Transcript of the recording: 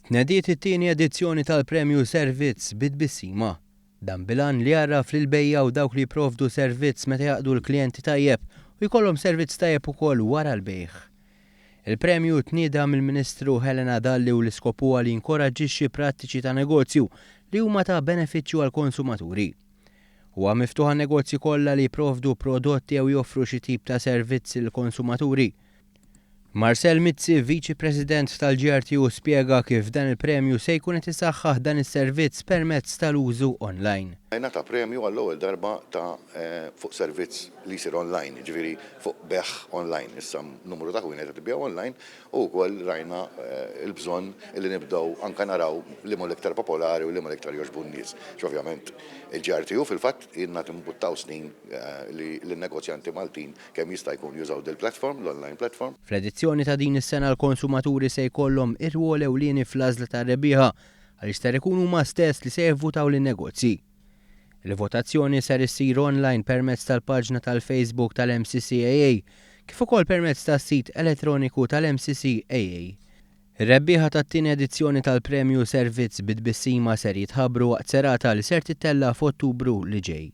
Tnediet it-tieni edizzjoni tal-Premju Servizz bid-Bissima. Dan bilan li jarraf lil bejja u dawk li jipprovdu servizz meta jaqdu l-klijenti tajjeb u jkollhom servizz tajjeb ukoll wara l-bejgħ. Il-premju tnieda mill-Ministru Helena Dalli u l-iskopu li jinkoraġġixxi prattiċi ta' negozju li huma ta' benefiċċju għall-konsumaturi. Huwa miftuħ għan-negozji kollha li jipprovdu prodotti jew joffru xi tip ta' servizz lill-konsumaturi. Marcel Mizzi, Viċi President tal-GRTU, spjega kif dan il-premju se jkun qed isaħħaħ dan is-servizz permezz tal-użu online. Ta' premju għall-ewwel darba ta' fuq servizz li jsir online, ġifieri fuq beħ online. Issa numru ta' ħwienet qed tibgħu online u wkoll rajna l-bżonn li nibdew anke naraw li hu l-iktar popolari u li hu l-iktar jogħġbu n-nies. Ovvjament il-GRTU fil-fatt ilna timbuttaw snin li l-negozjanti Maltin kemm jista' jkun jużaw dil-platform, l-online platform. Fl-edizzjoni ta' din is-sena l-konsumaturi se jkollhom ir-rwol ewlieni fl-għażla tar-rebbieħa għaliex ser ikunu huma stess li se jivvutaw lin-negozji. Il-votazzjoni ser issir online permezz tal-paġna tal-Facebook tal-MCCAA kif ukoll permezz tas-sit elettroniku tal-MCCAA. Ir-rebbieħa tat-tieni edizzjoni tal-Premju Servizz bid-Bissima ser jitħabbru waqt serata li ser titella f'Ottubru li ġej.